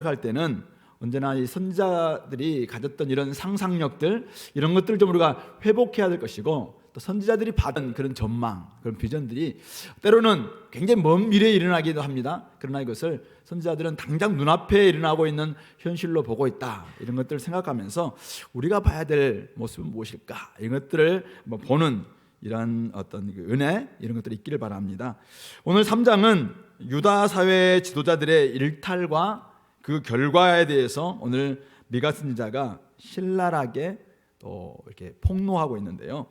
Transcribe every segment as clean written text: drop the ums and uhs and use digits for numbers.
할 때는 언제나 이 선지자들이 가졌던 이런 상상력들, 이런 것들을 좀 우리가 회복해야 될 것이고, 또 선지자들이 받은 그런 전망, 그런 비전들이 때로는 굉장히 먼 미래에 일어나기도 합니다. 그러나 이것을 선지자들은 당장 눈앞에 일어나고 있는 현실로 보고 있다, 이런 것들을 생각하면서 우리가 봐야 될 모습은 무엇일까, 이런 것들을 보는 이런 어떤 은혜, 이런 것들이 있기를 바랍니다. 오늘 3장은 유다 사회 지도자들의 일탈과 그 결과에 대해서 오늘 미가 선지자가 신랄하게 또 이렇게 폭로하고 있는데요.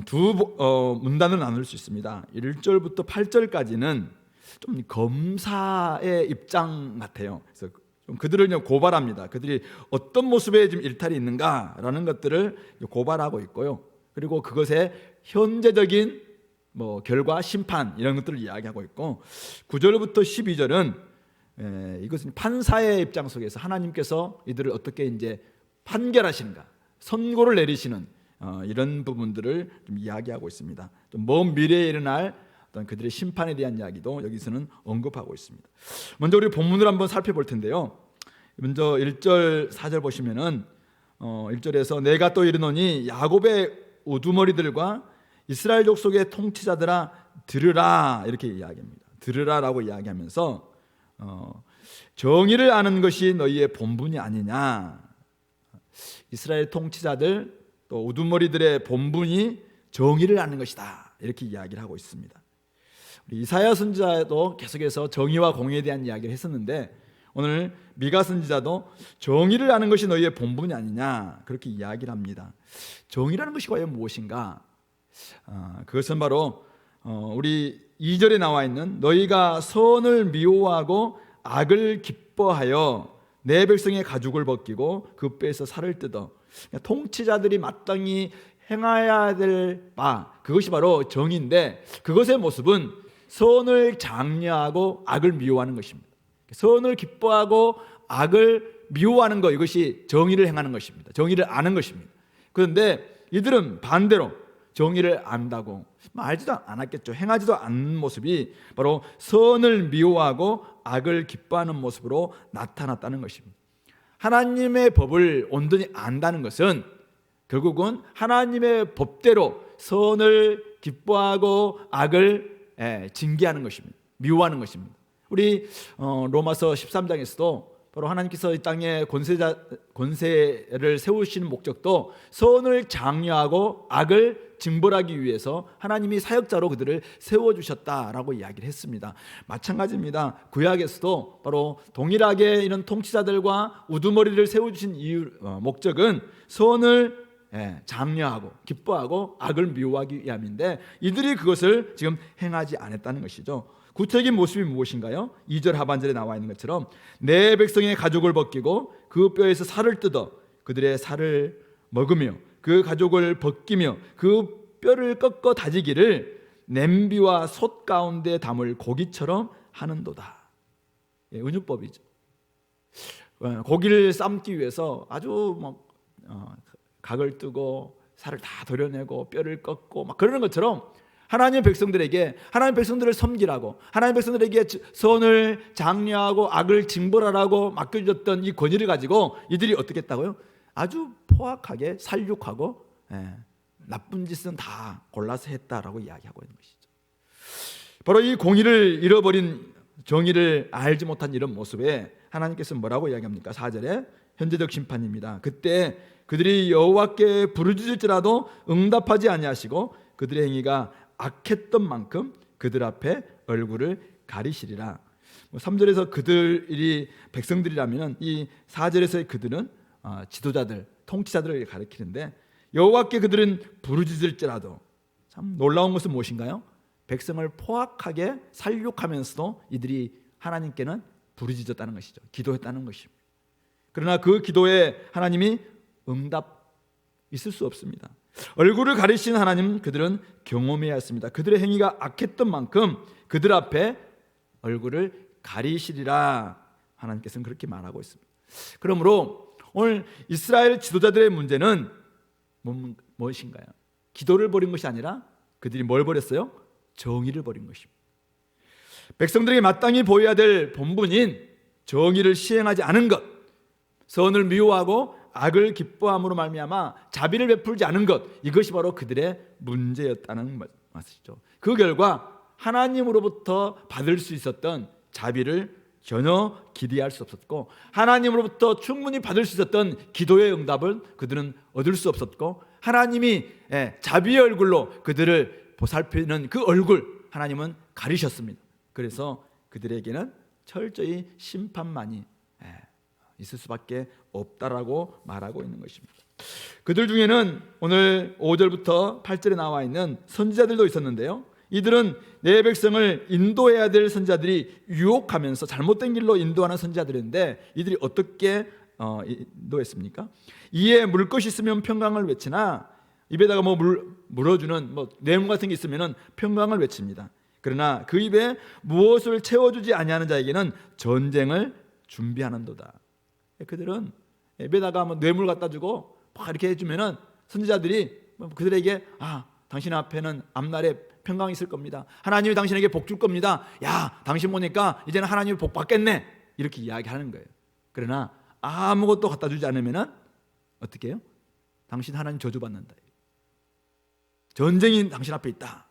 두 문단을 나눌 수 있습니다. 1절부터 8절까지는 좀 검사의 입장 같아요. 그래서 좀 그들을 고발합니다. 그들이 어떤 모습의 지금 일탈이 있는가라는 것들을 고발하고 있고요. 그리고 그것의 현재적인 결과, 심판, 이런 것들을 이야기하고 있고, 9절부터 12절은 이것은 판사의 입장 속에서 하나님께서 이들을 어떻게 이제 판결하시는가, 선고를 내리시는 이런 부분들을 좀 이야기하고 있습니다. 좀 먼 미래에 일어날 어떤 그들의 심판에 대한 이야기도 여기서는 언급하고 있습니다. 먼저 우리 본문을 한번 살펴볼 텐데요. 먼저 1절 4절 보시면은 1절에서 내가 또 이르노니 야곱의 우두머리들과 이스라엘 족속의 통치자들아 들으라, 이렇게 이야기합니다. 들으라라고 이야기하면서 정의를 아는 것이 너희의 본분이 아니냐. 이스라엘 통치자들 또 우두머리들의 본분이 정의를 아는 것이다, 이렇게 이야기를 하고 있습니다. 우리 이사야 선지자도 계속해서 정의와 공의에 대한 이야기를 했었는데, 오늘 미가 선지자도 정의를 아는 것이 너희의 본분이 아니냐, 그렇게 이야기를 합니다. 정의라는 것이 과연 무엇인가? 그것은 바로 우리 2절에 나와 있는 너희가 선을 미워하고 악을 기뻐하여 내 백성의 가죽을 벗기고 그 뼈에서 살을 뜯어. 통치자들이 마땅히 행해야 될 바, 그것이 바로 정의인데, 그것의 모습은 선을 장려하고 악을 미워하는 것입니다. 선을 기뻐하고 악을 미워하는 것, 이것이 정의를 행하는 것입니다. 정의를 아는 것입니다. 그런데 이들은 반대로 정의를 안다고 알지도 않았겠죠. 행하지도 않는 모습이 바로 선을 미워하고 악을 기뻐하는 모습으로 나타났다는 것입니다. 하나님의 법을 온전히 안다는 것은 결국은 하나님의 법대로 선을 기뻐하고 악을 징계하는 것입니다. 미워하는 것입니다. 우리 로마서 13장에서도 바로 하나님께서 이 땅에 권세를 세우시는 목적도 선을 장려하고 악을 징벌하기 위해서 하나님이 사역자로 그들을 세워주셨다라고 이야기를 했습니다. 마찬가지입니다. 구약에서도 바로 동일하게 이런 통치자들과 우두머리를 세워주신 목적은 선을 장려하고 기뻐하고 악을 미워하기 위함인데, 이들이 그것을 지금 행하지 않았다는 것이죠. 구체적인 모습이 무엇인가요? 2절 하반절에 나와 있는 것처럼 내 백성의 가죽을 벗기고 그 뼈에서 살을 뜯어 그들의 살을 먹으며 그 가죽을 벗기며 그 뼈를 꺾어 다지기를 냄비와 솥 가운데 담을 고기처럼 하는도다. 은유법이죠. 고기를 삶기 위해서 아주 각을 뜨고 살을 다 도려내고 뼈를 꺾고 그러는 것처럼 하나님의 백성들에게, 하나님의 백성들을 섬기라고, 하나님의 백성들에게 선을 장려하고 악을 징벌하라고 맡겨주셨던 이 권위를 가지고 이들이 어떻게 했다고요? 아주 포악하게 살육하고 나쁜 짓은 다 골라서 했다라고 이야기하고 있는 것이죠. 바로 이 공의를 잃어버린, 정의를 알지 못한 이런 모습에 하나님께서 뭐라고 이야기합니까? 4절에 현재적 심판입니다. 그때 그들이 여호와께 부르짖을지라도 응답하지 아니하시고 그들의 행위가 악했던 만큼 그들 앞에 얼굴을 가리시리라. 3절에서 그들이 백성들이라면 이 4절에서의 그들은 지도자들, 통치자들을 가리키는데, 여호와께 그들은 부르짖을지라도, 참 놀라운 것은 무엇인가요? 백성을 포악하게 살육하면서도 이들이 하나님께는 부르짖었다는 것이죠. 기도했다는 것입니다. 그러나 그 기도에 하나님이 응답 있을 수 없습니다. 얼굴을 가리신 하나님, 그들은 경험해야 했습니다. 그들의 행위가 악했던 만큼 그들 앞에 얼굴을 가리시리라, 하나님께서는 그렇게 말하고 있습니다. 그러므로 오늘 이스라엘 지도자들의 문제는 무엇인가요? 기도를 버린 것이 아니라 그들이 뭘 버렸어요? 정의를 버린 것입니다. 백성들에게 마땅히 보여야 될 본분인 정의를 시행하지 않은 것, 선을 미워하고 악을 기뻐함으로 말미암아 자비를 베풀지 않은 것, 이것이 바로 그들의 문제였다는 말이죠. 그 결과 하나님으로부터 받을 수 있었던 자비를 전혀 기대할 수 없었고, 하나님으로부터 충분히 받을 수 있었던 기도의 응답을 그들은 얻을 수 없었고, 하나님이 자비의 얼굴로 그들을 보살피는 그 얼굴, 하나님은 가리셨습니다. 그래서 그들에게는 철저히 심판만이 있을 수밖에 없다라고 말하고 있는 것입니다. 그들 중에는 오늘 5절부터 8절에 나와 있는 선지자들도 있었는데요, 이들은 내 백성을 인도해야 될 선지자들이 유혹하면서 잘못된 길로 인도하는 선지자들인데, 이들이 어떻게 인도했습니까? 이에 물 것이 있으면 평강을 외치나, 입에다가 물어주는 뇌물 같은 게 있으면 평강을 외칩니다. 그러나 그 입에 무엇을 채워주지 아니하는 자에게는 전쟁을 준비하는도다. 그들은 입에다가 뇌물 갖다 주고 막 이렇게 해주면은 선지자들이 그들에게 당신 앞에는 앞날에 평강이 있을 겁니다. 하나님이 당신에게 복 줄 겁니다. 야, 당신 보니까 이제는 하나님이 복 받겠네. 이렇게 이야기하는 거예요. 그러나 아무것도 갖다 주지 않으면은 어떻게 해요? 당신 하나님 저주받는다. 전쟁이 당신 앞에 있다.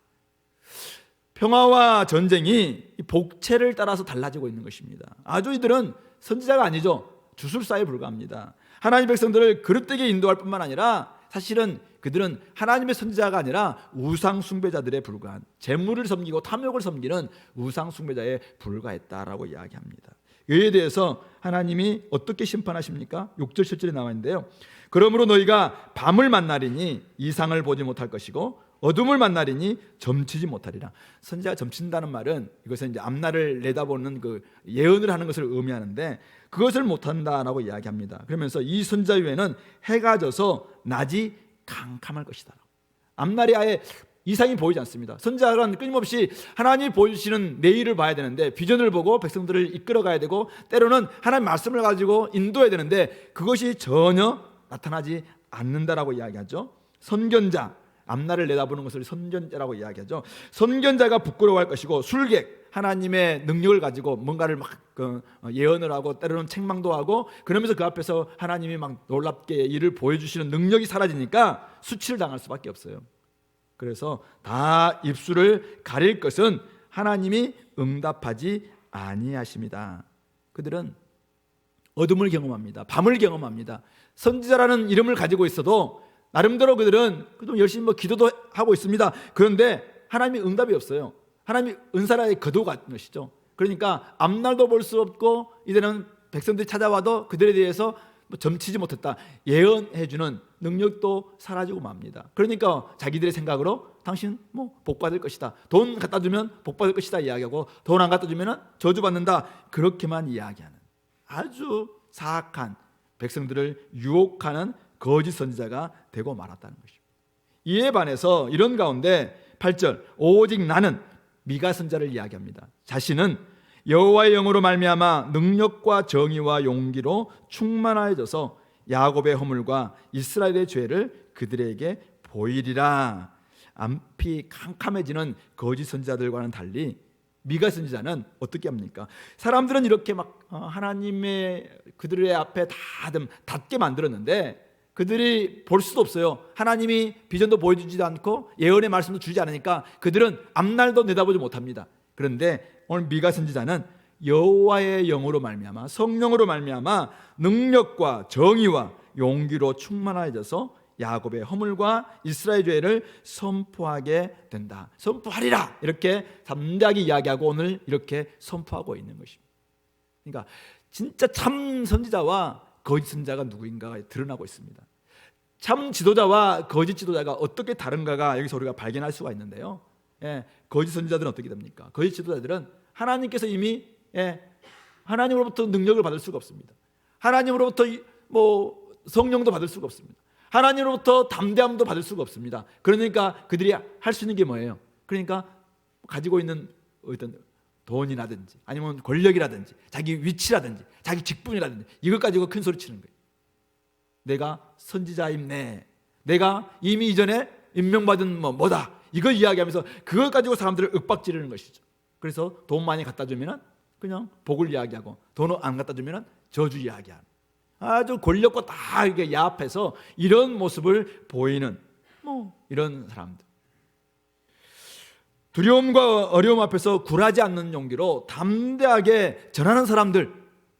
평화와 전쟁이 복체를 따라서 달라지고 있는 것입니다. 아주 이들은 선지자가 아니죠. 주술사에 불과합니다. 하나님 백성들을 그릇되게 인도할 뿐만 아니라 사실은 그들은 하나님의 선지자가 아니라 우상 숭배자들에 불과한, 재물을 섬기고 탐욕을 섬기는 우상 숭배자에 불과했다라고 이야기합니다. 이에 대해서 하나님이 어떻게 심판하십니까? 6절 7절에 나와 있는데요, 그러므로 너희가 밤을 만나리니 이상을 보지 못할 것이고 어둠을 만나리니 점치지 못하리라. 선지자가 점친다는 말은 이것은 이제 앞날을 내다보는 그 예언을 하는 것을 의미하는데, 그것을 못한다라고 이야기합니다. 그러면서 이 선지자 외에는 해가 져서 낮이 캄캄할 것이다. 앞날이 아예 이상이 보이지 않습니다. 선지자는 끊임없이 하나님이 보여주시는 내일을 봐야 되는데, 비전을 보고 백성들을 이끌어가야 되고, 때로는 하나님 말씀을 가지고 인도해야 되는데 그것이 전혀 나타나지 않는다라고 이야기하죠. 선견자, 앞날을 내다보는 것을 선견자라고 이야기하죠. 선견자가 부끄러워할 것이고, 술객, 하나님의 능력을 가지고 뭔가를 막 예언을 하고 때로는 책망도 하고 그러면서 그 앞에서 하나님이 막 놀랍게 일을 보여주시는 능력이 사라지니까 수치를 당할 수밖에 없어요. 그래서 다 입술을 가릴 것은 하나님이 응답하지 아니하십니다. 그들은 어둠을 경험합니다. 밤을 경험합니다. 선지자라는 이름을 가지고 있어도 나름대로 그들은 좀 열심히 기도도 하고 있습니다. 그런데 하나님이 응답이 없어요. 하나님이 은사라의 거두가 것이죠. 그러니까 앞날도 볼 수 없고, 이제는 백성들이 찾아와도 그들에 대해서 점치지 못했다, 예언해주는 능력도 사라지고 맙니다. 그러니까 자기들의 생각으로 당신 복 받을 것이다, 돈 갖다 주면 복 받을 것이다 이야기하고, 돈 안 갖다 주면 저주받는다, 그렇게만 이야기하는 아주 사악한, 백성들을 유혹하는 거짓 선지자가 되고 말았다는 것입니다. 이에 반해서 이런 가운데 8절, 오직 나는, 미가 선지자를 이야기합니다. 자신은 여호와의 영으로 말미암아 능력과 정의와 용기로 충만하여져서 야곱의 허물과 이스라엘의 죄를 그들에게 보이리라. 앞이 캄캄해지는 거짓 선지자들과는 달리 미가 선지자는 어떻게 합니까? 사람들은 이렇게 하나님의 그들의 앞에 닿게 만들었는데 그들이 볼 수도 없어요. 하나님이 비전도 보여주지도 않고 예언의 말씀도 주지 않으니까 그들은 앞날도 내다보지 못합니다. 그런데 오늘 미가 선지자는 여호와의 영으로 말미암아, 성령으로 말미암아 능력과 정의와 용기로 충만하여져서 야곱의 허물과 이스라엘 죄를 선포하게 된다. 선포하리라, 이렇게 담대하게 이야기하고 오늘 이렇게 선포하고 있는 것입니다. 그러니까 진짜 참 선지자와 거짓 선지자가 누구인가가 드러나고 있습니다. 참 지도자와 거짓 지도자가 어떻게 다른가가 여기서 우리가 발견할 수가 있는데요. 거짓 선지자들은 어떻게 됩니까? 거짓 지도자들은 하나님께서 이미 하나님으로부터 능력을 받을 수가 없습니다. 하나님으로부터 성령도 받을 수가 없습니다. 하나님으로부터 담대함도 받을 수가 없습니다. 그러니까 그들이 할 수 있는 게 뭐예요? 그러니까 가지고 있는 어떤 돈이라든지 아니면 권력이라든지 자기 위치라든지 자기 직분이라든지 이것 가지고 큰 소리 치는 거예요. 내가 선지자임네, 내가 이미 이전에 임명받은 뭐다, 이걸 이야기하면서 그걸 가지고 사람들을 윽박지르는 것이죠. 그래서 돈 많이 갖다 주면 그냥 복을 이야기하고 돈 안 갖다 주면 저주 이야기하는 아주 권력과 다 이게 야합해서 이런 모습을 보이는 이런 사람들. 두려움과 어려움 앞에서 굴하지 않는 용기로 담대하게 전하는 사람들,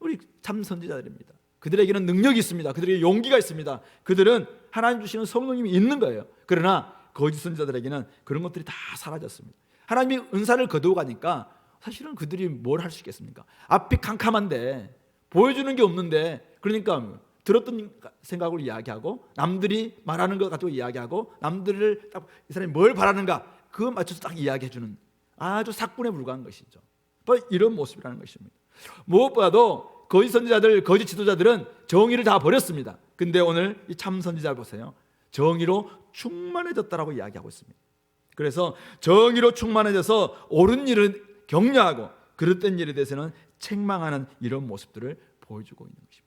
우리 참 선지자들입니다. 그들에게는 능력이 있습니다. 그들에게 용기가 있습니다. 그들은 하나님 주시는 성령님이 있는 거예요. 그러나 거짓 선지자들에게는 그런 것들이 다 사라졌습니다. 하나님이 은사를 거두어 가니까 사실은 그들이 뭘 할 수 있겠습니까? 앞이 캄캄한데 보여주는 게 없는데, 그러니까 들었던 생각을 이야기하고 남들이 말하는 것 가지고 이야기하고 남들을 딱 이 사람이 뭘 바라는가 그거 맞춰서 딱 이야기해주는 아주 삭군에 불과한 것이죠. 이런 모습이라는 것입니다. 무엇보다도 거짓 선지자들, 거짓 지도자들은 정의를 다 버렸습니다. 근데 오늘 이 참 선지자를 보세요. 정의로 충만해졌다라고 이야기하고 있습니다. 그래서 정의로 충만해져서 옳은 일을 격려하고 그릇된 일에 대해서는 책망하는 이런 모습들을 보여주고 있는 것입니다.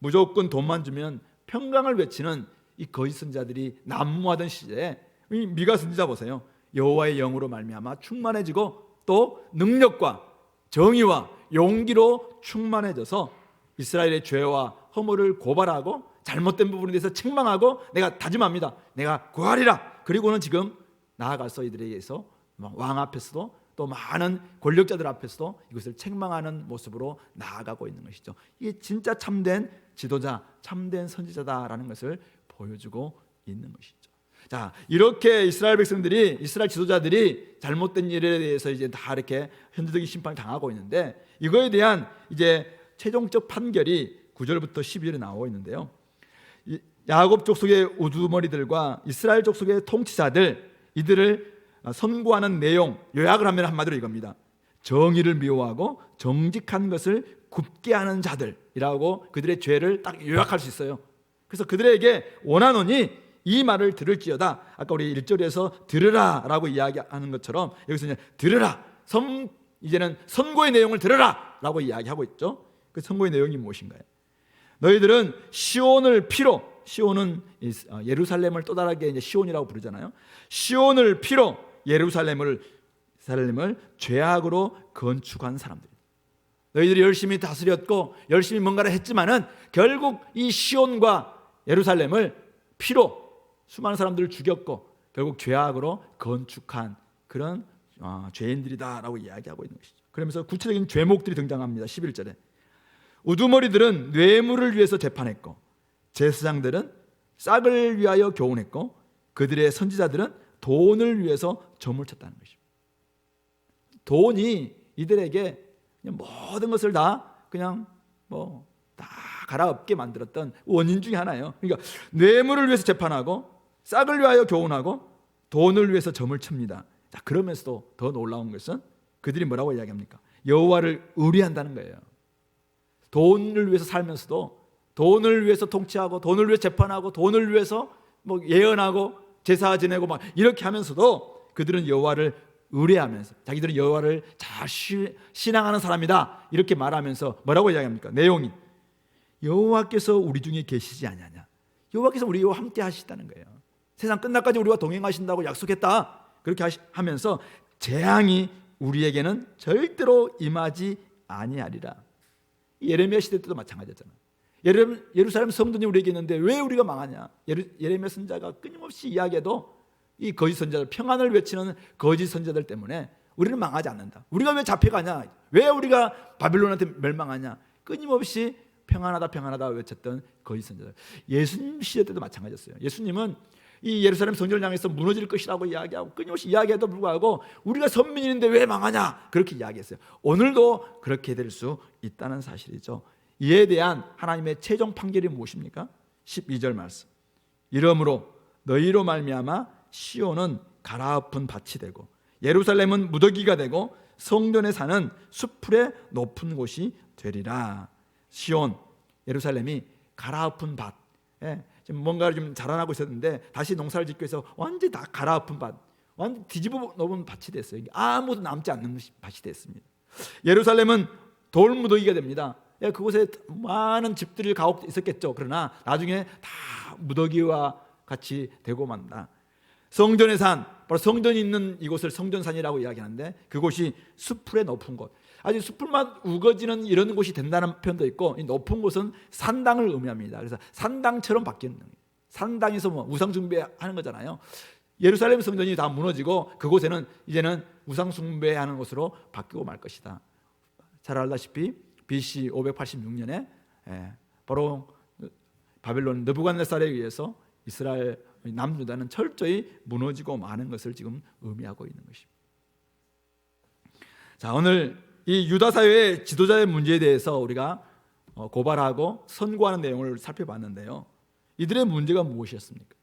무조건 돈만 주면 평강을 외치는 이 거짓 선지자들이 난무하던 시대에 이 미가 선지자 보세요. 여호와의 영으로 말미암아 충만해지고 또 능력과 정의와 용기로 충만해져서 이스라엘의 죄와 허물을 고발하고 잘못된 부분에 대해서 책망하고 내가 다짐합니다. 내가 구하리라. 그리고는 지금 나아가서 이들에게서 왕 앞에서도 또 많은 권력자들 앞에서도 이것을 책망하는 모습으로 나아가고 있는 것이죠. 이게 진짜 참된 지도자, 참된 선지자다라는 것을 보여주고 있는 것이죠. 자, 이렇게 이스라엘 백성들이, 이스라엘 지도자들이 잘못된 일에 대해서 이제 다 이렇게 현재적인 심판을 당하고 있는데, 이거에 대한 이제 최종적 판결이 9절부터 12절에 나오고 있는데요. 야곱 족속의 우두머리들과 이스라엘 족속의 통치자들, 이들을 선고하는 내용, 요약을 하면 한마디로 이겁니다. 정의를 미워하고 정직한 것을 굽게 하는 자들이라고 그들의 죄를 딱 요약할 수 있어요. 그래서 그들에게 원하노니 이 말을 들을지어다. 아까 우리 1절에서 들으라 라고 이야기하는 것처럼 여기서 이제 들으라, 이제는 선고의 내용을 들으라 라고 이야기하고 있죠. 그 선고의 내용이 무엇인가요? 너희들은 시온을 피로, 시온은 예루살렘을 또 다르게 이제 시온이라고 부르잖아요. 시온을 피로 예루살렘을 죄악으로 건축한 사람들. 너희들이 열심히 다스렸고 열심히 뭔가를 했지만은 결국 이 시온과 예루살렘을 피로 수많은 사람들을 죽였고 결국 죄악으로 건축한 그런 죄인들이다라고 이야기하고 있는 것이죠. 그러면서 구체적인 죄목들이 등장합니다. 11절에 우두머리들은 뇌물을 위해서 재판했고 제사장들은 싹을 위하여 교훈했고 그들의 선지자들은 돈을 위해서 점을 쳤다는 것입니다. 돈이 이들에게 모든 것을 다 그냥 다 갈아엎게 만들었던 원인 중에 하나예요. 그러니까 뇌물을 위해서 재판하고 싹을 위하여 교훈하고 돈을 위해서 점을 칩니다. 자, 그러면서도 더 놀라운 것은 그들이 뭐라고 이야기합니까? 여호와를 의뢰한다는 거예요. 돈을 위해서 살면서도 돈을 위해서 통치하고 돈을 위해서 재판하고 돈을 위해서 예언하고 제사 지내고 막 이렇게 하면서도 그들은 여호와를 의뢰하면서 자기들은 여호와를 잘 신앙하는 사람이다 이렇게 말하면서 뭐라고 이야기합니까? 내용이 여호와께서 우리 중에 계시지 아니하냐. 여호와께서 우리와 함께 하시다는 거예요. 세상 끝날까지 우리와 동행하신다고 약속했다. 그렇게 하면서 재앙이 우리에게는 절대로 임하지 아니하리라. 예레미야 시대 때도 마찬가지였잖아요. 예루살렘 성전이 우리에게 있는데 왜 우리가 망하냐. 예레미야 선지자가 끊임없이 이야기해도 이 거짓 선지자들, 평안을 외치는 거짓 선지자들 때문에 우리는 망하지 않는다. 우리가 왜 잡혀가냐, 왜 우리가 바빌론한테 멸망하냐, 끊임없이 평안하다 평안하다 외쳤던 거짓 선지자들. 예수님 시대 때도 마찬가지였어요. 예수님은 이 예루살렘 성전을 향해서 무너질 것이라고 이야기하고 끊임없이 이야기해도 불구하고 우리가 선민인데 왜 망하냐 그렇게 이야기했어요. 오늘도 그렇게 될 수 있다는 사실이죠. 이에 대한 하나님의 최종 판결이 무엇입니까? 12절 말씀. 이러므로 너희로 말미암아 시온은 갈아엎은 밭이 되고 예루살렘은 무더기가 되고 성전에 사는 수풀의 높은 곳이 되리라. 시온, 예루살렘이 갈아엎은 밭. 지금 뭔가를 좀 자라나고 있었는데 다시 농사를 짓기 위해서 완전히 다 갈아엎은 밭, 완전 뒤집어 놓은 밭이 됐어요. 아무도 남지 않는 밭이 됐습니다. 예루살렘은 돌무더기가 됩니다. 그곳에 많은 집들이 가옥 있었겠죠. 그러나 나중에 다 무더기와 같이 되고 만다. 성전의 산, 바로 성전이 있는 이곳을 성전산이라고 이야기하는데 그곳이 수풀의 높은 곳. 아주 숲풀만 우거지는 이런 곳이 된다는 표현도 있고, 이 높은 곳은 산당을 의미합니다. 그래서 산당처럼 바뀌는 거예요. 산당에서 뭐 우상 숭배하는 거잖아요. 예루살렘 성전이 다 무너지고 그곳에는 이제는 우상 숭배하는 곳으로 바뀌고 말 것이다. 잘 알다시피 BC 586년에 바로 바벨론 느부갓네살에 의해서 이스라엘 남유다는 철저히 무너지고 마는 것을 지금 의미하고 있는 것입니다. 자, 오늘 이 유다 사회의 지도자의 문제에 대해서 우리가 고발하고 선고하는 내용을 살펴봤는데요. 이들의 문제가 무엇이었습니까?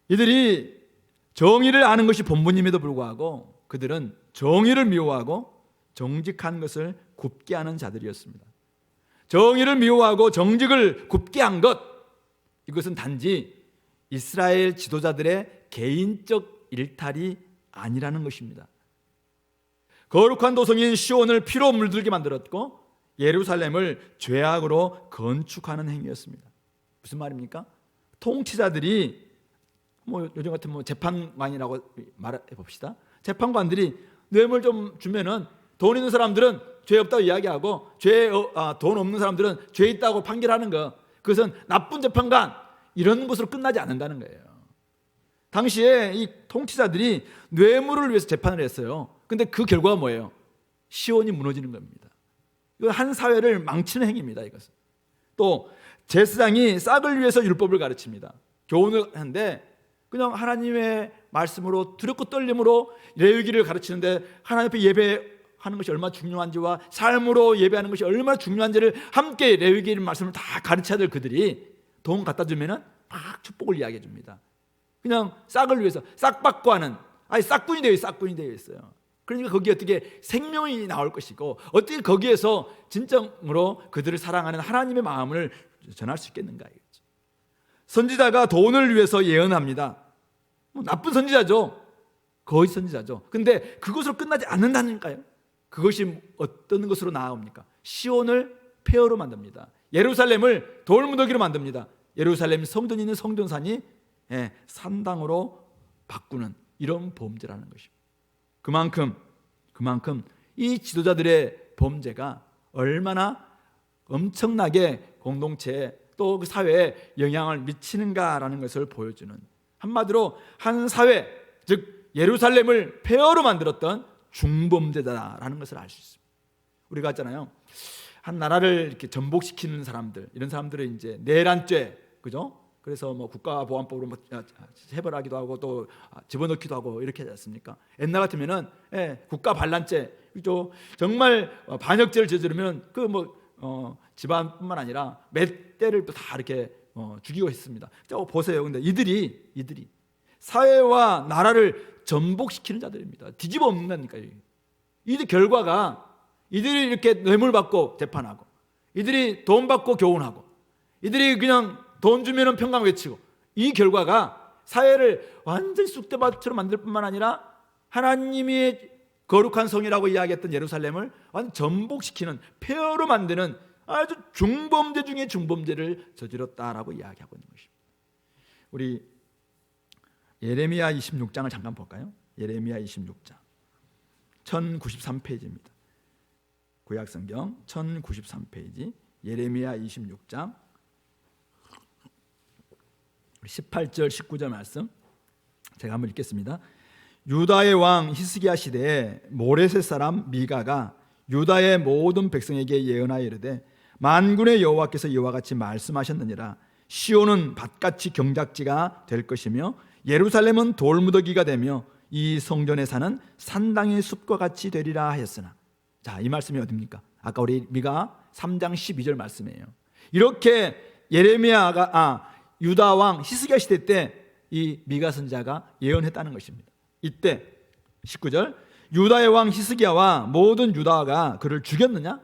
이들이 정의를 아는 것이 본분임에도 불구하고 그들은 정의를 미워하고 정직한 것을 굽게 하는 자들이었습니다. 정의를 미워하고 정직을 굽게 한 것, 이것은 단지 이스라엘 지도자들의 개인적 일탈이 아니라는 것입니다. 거룩한 도성인 시온을 피로 물들게 만들었고 예루살렘을 죄악으로 건축하는 행위였습니다. 무슨 말입니까? 통치자들이 요즘 같은 재판관이라고 말해 봅시다. 재판관들이 뇌물 좀 주면은 돈 있는 사람들은 죄 없다고 이야기하고 돈 없는 사람들은 죄 있다고 판결하는 거, 그것은 나쁜 재판관, 이런 것으로 끝나지 않는다는 거예요. 당시에 이 통치자들이 뇌물을 위해서 재판을 했어요. 근데 그 결과가 뭐예요? 시온이 무너지는 겁니다. 이건 한 사회를 망치는 행위입니다. 이것은. 또 제사장이 싹을 위해서 율법을 가르칩니다. 교훈을 하는데 그냥 하나님의 말씀으로 두렵고 떨림으로 레위기를 가르치는데 하나님 앞에 예배하는 것이 얼마나 중요한지와 삶으로 예배하는 것이 얼마나 중요한지를 함께 레위기 말씀을 다 가르쳐야 될 그들이 돈 갖다 주면은 막 축복을 이야기해 줍니다. 그냥 싹을 위해서 싹받고 하는, 싹군이 되어 있어요. 그러니까 거기에 어떻게 생명이 나올 것이고 어떻게 거기에서 진정으로 그들을 사랑하는 하나님의 마음을 전할 수 있겠는가. 선지자가 돈을 위해서 예언합니다. 나쁜 선지자죠. 거짓 선지자죠. 근데 그것으로 끝나지 않는다니까요. 그것이 어떤 것으로 나아옵니까? 시온을 폐허로 만듭니다. 예루살렘을 돌무더기로 만듭니다. 예루살렘 성전이 있는 성전산이 산당으로 바꾸는 이런 범죄라는 것입니다. 그만큼 이 지도자들의 범죄가 얼마나 엄청나게 공동체에 또 그 사회에 영향을 미치는가라는 것을 보여주는, 한마디로 한 사회, 즉 예루살렘을 폐허로 만들었던 중범죄자라는 것을 알 수 있습니다. 우리가 했잖아요. 한 나라를 이렇게 전복시키는 사람들, 이런 사람들은 이제 내란죄, 그죠? 그래서 국가보안법으로 해벌하기도 하고 또 집어넣기도 하고 이렇게 하지 않습니까? 옛날 같으면은 국가반란죄, 그죠? 정말 반역죄를 저지르면 집안뿐만 아니라 몇 대를 또 다 이렇게 죽이고 했습니다. 자, 보세요. 근데 이들이 사회와 나라를 전복시키는 자들입니다. 뒤집어 엎는다니까요. 이들 결과가, 이들이 이렇게 뇌물 받고 재판하고, 이들이 돈 받고 교훈하고, 이들이 그냥 돈 주면은 평강 외치고, 이 결과가 사회를 완전히 쑥대밭처럼 만들 뿐만 아니라 하나님이 거룩한 성이라고 이야기했던 예루살렘을 완전 전복시키는, 폐허로 만드는 아주 중범죄 중에 중범죄를 저질렀다라고 이야기하고 있는 것입니다. 우리 예레미야 26장을 잠깐 볼까요? 예레미야 26장 1093페이지입니다. 구약성경 1093페이지 예레미야 26장 18절 19절 말씀 제가 한번 읽겠습니다. 유다의 왕 히스기야 시대에 모레셋 사람 미가가 유다의 모든 백성에게 예언하여 이르되 만군의 여호와께서 이와 같이 말씀하셨느니라. 시온은 밭같이 경작지가 될 것이며 예루살렘은 돌무더기가 되며 이 성전에 사는 산당의 숲과 같이 되리라 하였으나. 자, 이 말씀이 어디입니까? 아까 우리 미가 3장 12절 말씀이에요. 이렇게 예레미야가 유다 왕 히스기야 시대 때 이 미가 선지자가 예언했다는 것입니다. 이때 19절 유다의 왕 히스기야와 모든 유다가 그를 죽였느냐?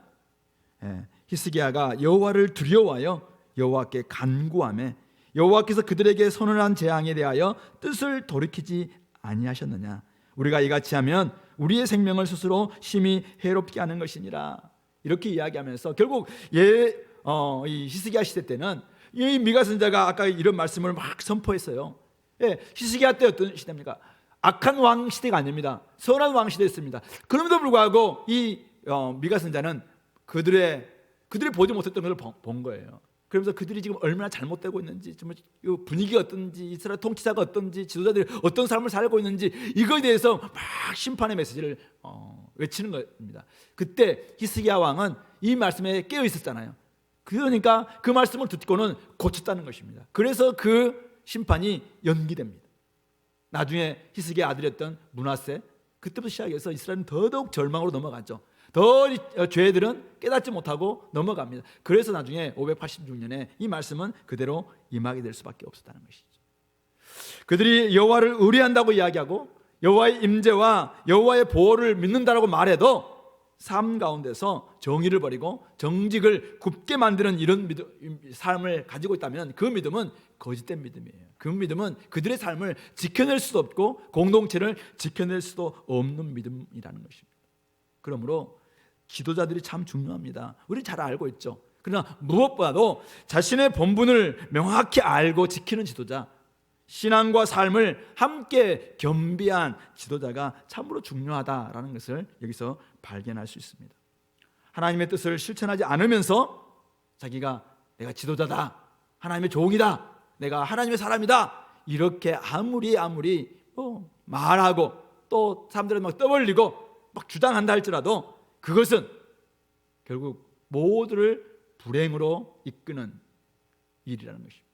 히스기야가 여호와를 두려워하여 여호와께 간구하며 여호와께서 그들에게 선언한 재앙에 대하여 뜻을 돌이키지 아니하셨느냐? 우리가 이같이 하면 우리의 생명을 스스로 심히 해롭게 하는 것이니라. 이렇게 이야기하면서 결국 이 히스기야 시대 때는 이 미가 선지자가 아까 이런 말씀을 막 선포했어요. 히스기야 때 어떤 시대입니까? 악한 왕 시대가 아닙니다. 선한 왕 시대였습니다. 그럼에도 불구하고 이 미가 선자는 그들이 보지 못했던 것을 본 거예요. 그러면서 그들이 지금 얼마나 잘못되고 있는지, 정말 분위기가 어떤지, 이스라엘 통치자가 어떤지, 지도자들이 어떤 삶을 살고 있는지, 이거에 대해서 막 심판의 메시지를 외치는 겁니다. 그때 히스기야 왕은 이 말씀에 깨어 있었잖아요. 그러니까 그 말씀을 듣고는 고쳤다는 것입니다. 그래서 그 심판이 연기됩니다. 나중에 히스기야 아들이었던 므낫세, 그때부터 시작해서 이스라엘은 더더욱 절망으로 넘어갔죠. 더 죄들은 깨닫지 못하고 넘어갑니다. 그래서 나중에 586년에 이 말씀은 그대로 임하게 될 수밖에 없었다는 것이죠. 그들이 여호와를 의뢰한다고 이야기하고 여호와의 임재와 여호와의 보호를 믿는다라고 말해도 삶 가운데서 정의를 버리고 정직을 굽게 만드는 이런 삶을 가지고 있다면 그 믿음은 거짓된 믿음이에요. 그 믿음은 그들의 삶을 지켜낼 수도 없고 공동체를 지켜낼 수도 없는 믿음이라는 것입니다. 그러므로 지도자들이 참 중요합니다. 우리 잘 알고 있죠. 그러나 무엇보다도 자신의 본분을 명확히 알고 지키는 지도자, 신앙과 삶을 함께 겸비한 지도자가 참으로 중요하다라는 것을 여기서 발견할 수 있습니다. 하나님의 뜻을 실천하지 않으면서 자기가 내가 지도자다, 하나님의 종이다, 내가 하나님의 사람이다, 이렇게 아무리 말하고 또 사람들은 막 떠벌리고 막 주장한다 할지라도 그것은 결국 모두를 불행으로 이끄는 일이라는 것입니다.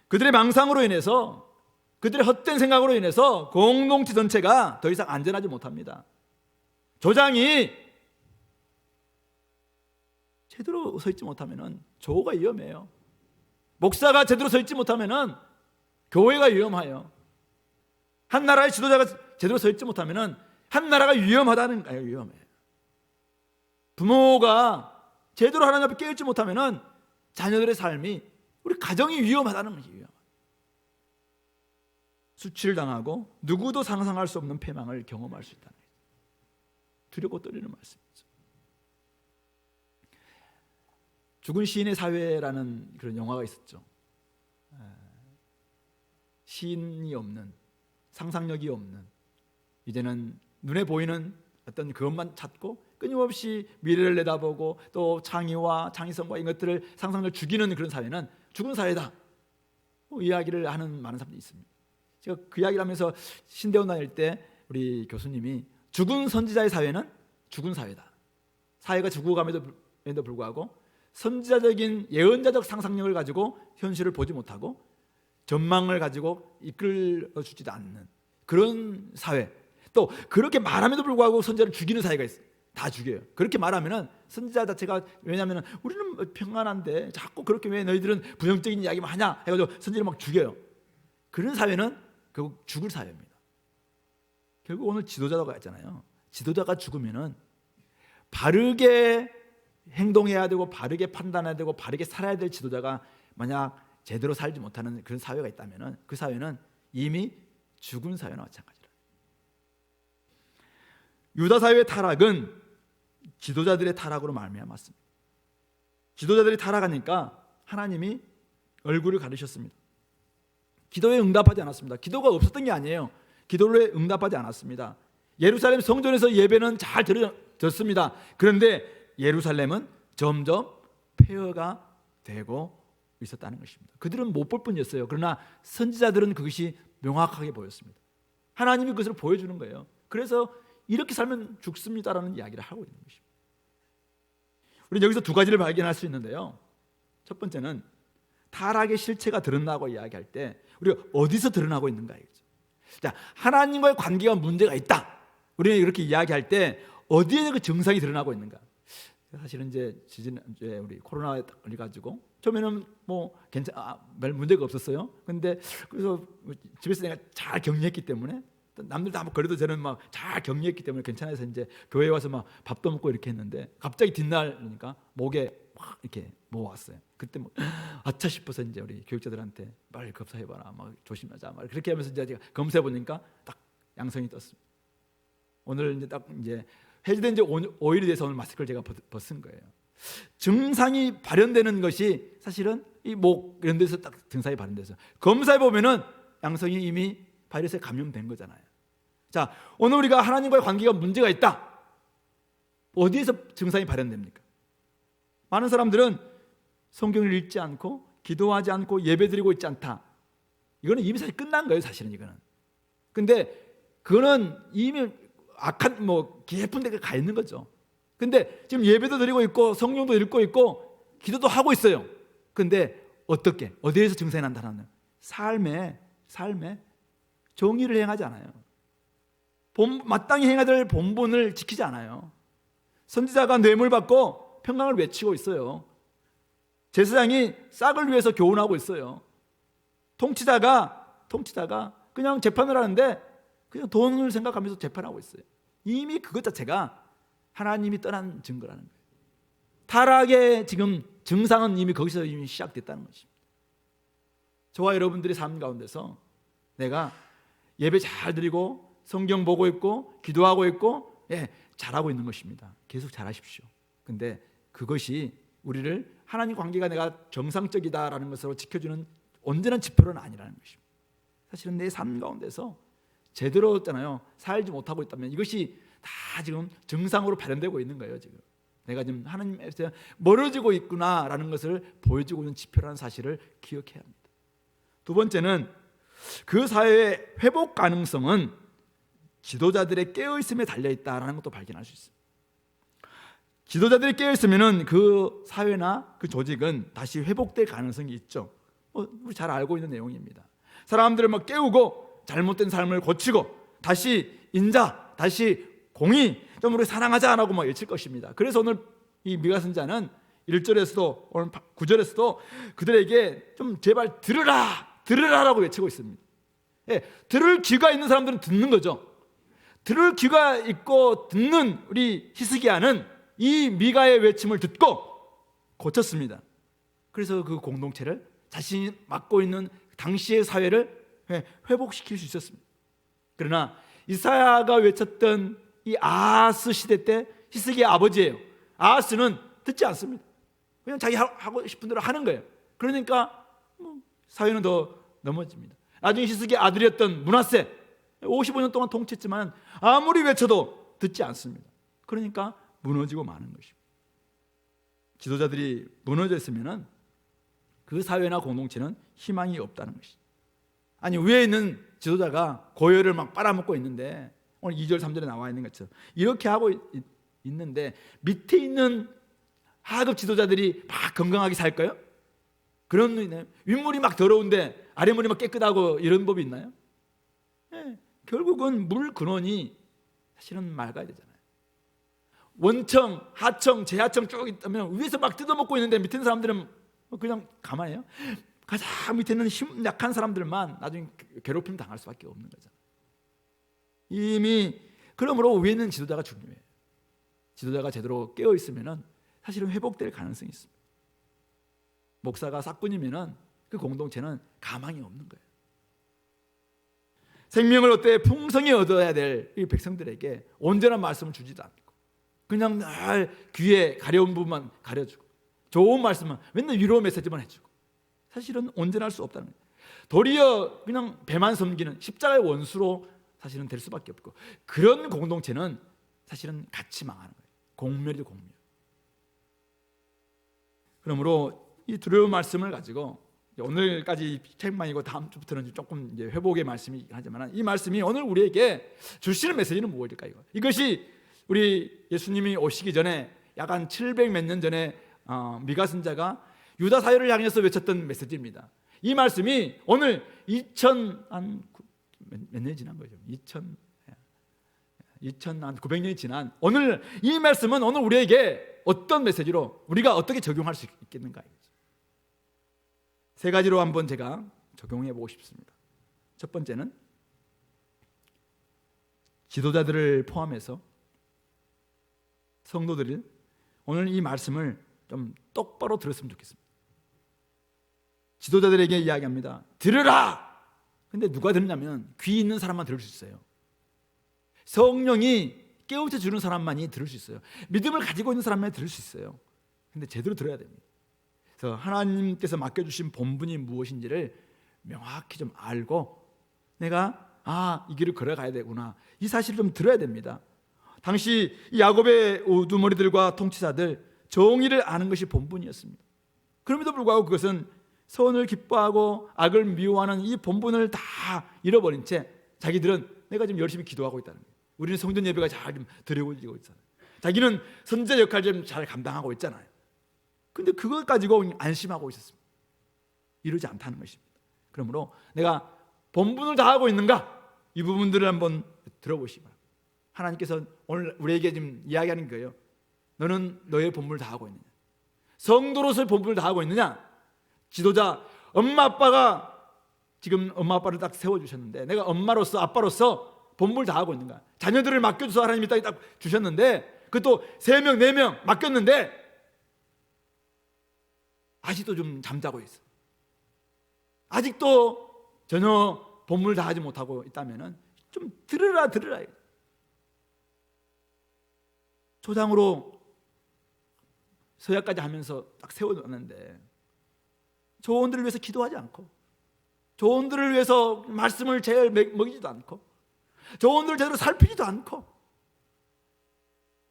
그들의 망상으로 인해서, 그들의 헛된 생각으로 인해서 공동체 전체가 더 이상 안전하지 못합니다. 조장이 제대로 서 있지 못하면 조가 위험해요. 목사가 제대로 서 있지 못하면 교회가 위험해요. 한 나라의 지도자가 제대로 서 있지 못하면 한 나라가 위험하다는 거예요. 위험해요. 부모가 제대로 하나님 앞에 깨어있지 못하면 자녀들의 삶이, 우리 가정이 위험하다는 것이에요. 수치를 당하고 누구도 상상할 수 없는 패망을 경험할 수 있다는 거예요. 두렵고 떨리는 말씀이죠. 죽은 시인의 사회라는 그런 영화가 있었죠. 시인이 없는, 상상력이 없는, 이제는 눈에 보이는 어떤 그것만 찾고 끊임없이 미래를 내다보고 또 창의와 창의성과 이런 것들을 상상력을 죽이는 그런 사회는 죽은 사회다, 이야기를 하는 많은 사람들이 있습니다. 제가 그 이야기를 하면서 신대원 다닐 때 우리 교수님이 죽은 선지자의 사회는 죽은 사회다, 사회가 죽어감에도 불구하고 선지자적인 예언자적 상상력을 가지고 현실을 보지 못하고 전망을 가지고 이끌어주지도 않는 그런 사회, 또 그렇게 말함에도 불구하고 선지자를 죽이는 사회가 있어요. 다 죽여요. 그렇게 말하면은 선지자 자체가, 왜냐하면 우리는 평안한데 자꾸 그렇게 왜 너희들은 부정적인 이야기만 하냐 해가지고 선지자를 막 죽여요. 그런 사회는 결국 죽을 사회입니다. 결국 오늘 지도자가 있잖아요. 지도자가 죽으면은 바르게 행동해야 되고 바르게 판단해야 되고 바르게 살아야 될 지도자가 만약 제대로 살지 못하는 그런 사회가 있다면은 그 사회는 이미 죽은 사회나 마찬가지라. 유다 사회의 타락은 지도자들의 타락으로 말미암았습니다. 지도자들이 타락하니까 하나님이 얼굴을 가리셨습니다. 기도에 응답하지 않았습니다. 기도가 없었던 게 아니에요. 기도에 응답하지 않았습니다. 예루살렘 성전에서 예배는 잘 드렸습니다. 그런데 예루살렘은 점점 폐허가 되고 있었다는 것입니다. 그들은 못 볼 뿐이었어요. 그러나 선지자들은 그것이 명확하게 보였습니다. 하나님이 그것을 보여주는 거예요. 그래서 이렇게 살면 죽습니다라는 이야기를 하고 있는 것입니다. 우리는 여기서 두 가지를 발견할 수 있는데요. 첫 번째는 타락의 실체가 드러나고 이야기할 때 우리가 어디서 드러나고 있는가 이거죠. 자, 하나님과의 관계가 문제가 있다. 우리는 이렇게 이야기할 때 어디에 그 증상이 드러나고 있는가? 사실은 이제 지난주에 우리 코로나에 걸려가지고 처음에는 뭐 별 문제가 없었어요. 근데 그래서 집에서 내가 잘 격리했기 때문에 남들도 한번 거려도 저는 막 잘 격리했기 때문에 괜찮아서 이제 교회 와서 막 밥도 먹고 이렇게 했는데 갑자기 뒷날이니까 목에 막 이렇게 모았어요. 그때 뭐 아차 싶어서 이제 우리 교육자들한테 빨리 검사해봐라, 막 조심하자, 막 그렇게 하면서 이제 제가 검사해 보니까 딱 양성이 떴습니다. 오늘 이제 딱 이제 해제된 지 5일이 돼서 오늘 마스크를 제가 벗은 거예요. 증상이 발현되는 것이 사실은 이 목 이런 데서 딱 증상이 발현돼서 검사해 보면은 양성이 이미 바이러스에 감염된 거잖아요. 자, 오늘 우리가 하나님과의 관계가 문제가 있다. 어디에서 증상이 발현됩니까? 많은 사람들은 성경을 읽지 않고 기도하지 않고 예배드리고 있지 않다. 이거는 이미 사실 끝난 거예요, 사실은 이거는. 근데 그거는 이미 악한 깊은 데가 가 있는 거죠. 근데 지금 예배도 드리고 있고 성경도 읽고 있고 기도도 하고 있어요. 근데 어떻게? 어디에서 증상이 난다는 삶에 정의를 행하지 않아요. 마땅히 행해야 될 본분을 지키지 않아요. 선지자가 뇌물 받고 평강을 외치고 있어요. 제사장이 싹을 위해서 교훈하고 있어요. 통치자가 그냥 재판을 하는데 그냥 돈을 생각하면서 재판하고 있어요. 이미 그것 자체가 하나님이 떠난 증거라는 거예요. 타락의 지금 증상은 이미 거기서 이미 시작됐다는 것입니다. 저와 여러분들의 삶 가운데서 내가 예배 잘 드리고 성경 보고 있고 기도하고 있고 잘하고 있는 것입니다. 계속 잘하십시오. 근데 그것이 우리를 하나님 관계가 내가 정상적이다라는 것으로 지켜주는 온전한 지표는 아니라는 것입니다. 사실은 내 삶 가운데서 제대로 살지 못하고 있다면 이것이 다 지금 증상으로 발현되고 있는 거예요. 지금 내가 지금 하나님에서 멀어지고 있구나라는 것을 보여주고 있는 지표라는 사실을 기억해야 합니다. 두 번째는 그 사회의 회복 가능성은 지도자들의 깨어있음에 달려있다라는 것도 발견할 수 있습니다. 지도자들이 깨어있으면 그 사회나 그 조직은 다시 회복될 가능성이 있죠. 우리 잘 알고 있는 내용입니다. 사람들을 깨우고 잘못된 삶을 고치고 다시 인자, 다시 공의, 좀 우리 사랑하자라고 외칠 것입니다. 그래서 오늘 이 미가 선지자는 1절에서도 오늘 9절에서도 그들에게 좀 제발 들으라라고 외치고 있습니다. 들을 귀가 있는 사람들은 듣는 거죠. 들을 귀가 있고 듣는 우리 히스기야는 이 미가의 외침을 듣고 고쳤습니다. 그래서 그 공동체를 자신이 맡고 있는 당시의 사회를 회복시킬 수 있었습니다. 그러나 이사야가 외쳤던 이 아하스 시대 때 히스기야 아버지예요. 아하스는 듣지 않습니다. 그냥 자기 하고 싶은 대로 하는 거예요. 그러니까 사회는 더 넘어집니다. 나중에 히스기야 아들이었던 므낫세 55년 동안 통치했지만 아무리 외쳐도 듣지 않습니다. 그러니까 무너지고 마는 것입니다. 지도자들이 무너져 있으면 그 사회나 공동체는 희망이 없다는 것이죠. 아니 위에 있는 지도자가 고열을 빨아먹고 있는데 오늘 2절 3절에 나와 있는 것처럼 이렇게 하고 있는데 밑에 있는 하급 지도자들이 막 건강하게 살까요? 그런 윗물이 더러운데 아랫물이 깨끗하고 이런 법이 있나요? 결국은 물 근원이 사실은 맑아야 되잖아요. 원청, 하청, 재하청 쭉 있다면 위에서 뜯어먹고 있는데 밑에 있는 사람들은 그냥 가만해요. 가장 밑에 있는 힘 약한 사람들만 나중에 괴롭힘 당할 수밖에 없는 거잖아요. 이미 그러므로 위에 있는 지도자가 중요해요. 지도자가 제대로 깨어 있으면 사실은 회복될 가능성이 있습니다. 목사가 싹군이면 그 공동체는 가망이 없는 거예요. 생명을 얻되 풍성히 얻어야 될 이 백성들에게 온전한 말씀을 주지도 않고 그냥 늘 귀에 가려운 부분만 가려주고 좋은 말씀만 맨날 위로 메시지만 해주고 사실은 온전할 수 없다는 거예요. 도리어 그냥 배만 섬기는 십자가의 원수로 사실은 될 수밖에 없고 그런 공동체는 사실은 같이 망하는 거예요. 공멸이죠, 공멸. 그러므로 이 두려운 말씀을 가지고 오늘까지 책만이고 다음 주부터는 조금 이제 회복의 말씀이긴 하지만 이 말씀이 오늘 우리에게 주시는 메시지는 무엇일까요? 이것이 우리 예수님이 오시기 전에 약 한 700 몇 년 전에 미가 선지자가 유다 사회를 향해서 외쳤던 메시지입니다. 이 말씀이 오늘 몇 년이 지난 거죠? 2,900년이 지난 오늘 이 말씀은 오늘 우리에게 어떤 메시지로 우리가 어떻게 적용할 수 있겠는가? 세 가지로 한번 제가 적용해 보고 싶습니다. 첫 번째는 지도자들을 포함해서 성도들이 오늘 이 말씀을 좀 똑바로 들었으면 좋겠습니다. 지도자들에게 이야기합니다. 들으라! 근데 누가 듣냐면 귀 있는 사람만 들을 수 있어요. 성령이 깨우쳐 주는 사람만이 들을 수 있어요. 믿음을 가지고 있는 사람만이 들을 수 있어요. 근데 제대로 들어야 됩니다. 그래서 하나님께서 맡겨주신 본분이 무엇인지를 명확히 좀 알고 내가 이 길을 걸어가야 되구나, 이 사실을 좀 들어야 됩니다. 당시 이 야곱의 우두머리들과 통치자들 정의를 아는 것이 본분이었습니다. 그럼에도 불구하고 그것은 선을 기뻐하고 악을 미워하는 이 본분을 다 잃어버린 채 자기들은 내가 지금 열심히 기도하고 있다는 거예요. 우리는 성전 예배가 잘 드려지고 있잖아요. 자기는 선지자 역할을 좀 잘 감당하고 있잖아요. 근데 그것 가지고 안심하고 있었습니다. 이러지 않다는 것입니다. 그러므로 내가 본분을 다하고 있는가? 이 부분들을 한번 들어보시기 바랍니다. 하나님께서 오늘 우리에게 지금 이야기하는 거예요. 너는 너의 본분을 다하고 있느냐? 성도로서의 본분을 다하고 있느냐? 지도자, 엄마 아빠가 지금 엄마 아빠를 딱 세워주셨는데 내가 엄마로서 아빠로서 본분을 다하고 있는가? 자녀들을 맡겨줘서 하나님이 딱 주셨는데 그것도 3명 4명 맡겼는데 아직도 좀 잠자고 있어. 아직도 전혀 본분을 다하지 못하고 있다면 좀 들으라. 조장으로 서약까지 하면서 딱 세워놨는데 조원들을 위해서 기도하지 않고, 조원들을 위해서 말씀을 제일 먹이지도 않고, 조원들을 제대로 살피지도 않고,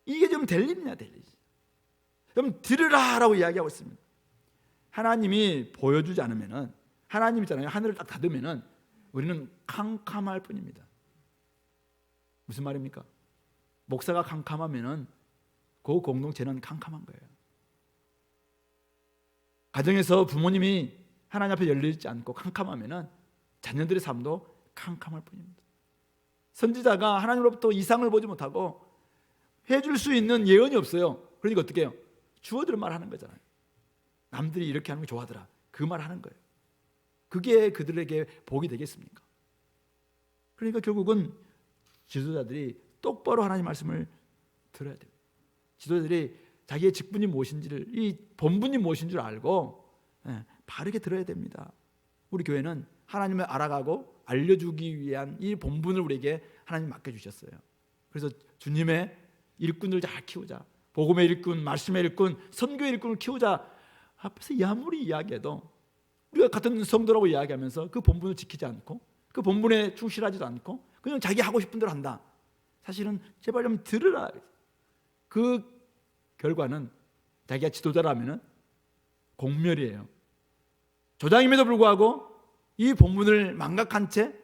이게 좀 될 일이냐, 될 일이지. 좀 들으라라고 이야기하고 있습니다. 하나님이 보여주지 않으면은, 하나님 있잖아요, 하늘을 딱 닫으면은 우리는 캄캄할 뿐입니다. 무슨 말입니까? 목사가 캄캄하면은 그 공동체는 캄캄한 거예요. 가정에서 부모님이 하나님 앞에 열리지 않고 캄캄하면은 자녀들의 삶도 캄캄할 뿐입니다. 선지자가 하나님으로부터 이상을 보지 못하고 해줄 수 있는 예언이 없어요. 그러니까 어떻게 해요? 주어들 말하는 거잖아요. 남들이 이렇게 하는 게 좋아하더라, 그 말 하는 거예요. 그게 그들에게 복이 되겠습니까? 그러니까 결국은 지도자들이 똑바로 하나님 말씀을 들어야 돼요. 지도자들이 자기의 직분이 무엇인지를, 이 본분이 무엇인지를 알고 바르게 들어야 됩니다. 우리 교회는 하나님을 알아가고 알려주기 위한 이 본분을 우리에게 하나님 맡겨주셨어요. 그래서 주님의 일꾼을 잘 키우자, 복음의 일꾼, 말씀의 일꾼, 선교의 일꾼을 키우자. 앞에서 아무리 이야기해도 우리가 같은 성도라고 이야기하면서 그 본분을 지키지 않고 그 본분에 충실하지도 않고 그냥 자기 하고 싶은 대로 한다. 사실은 제발 좀 들으라. 그 결과는 자기가 지도자라면 공멸이에요. 조장임에도 불구하고 이 본분을 망각한 채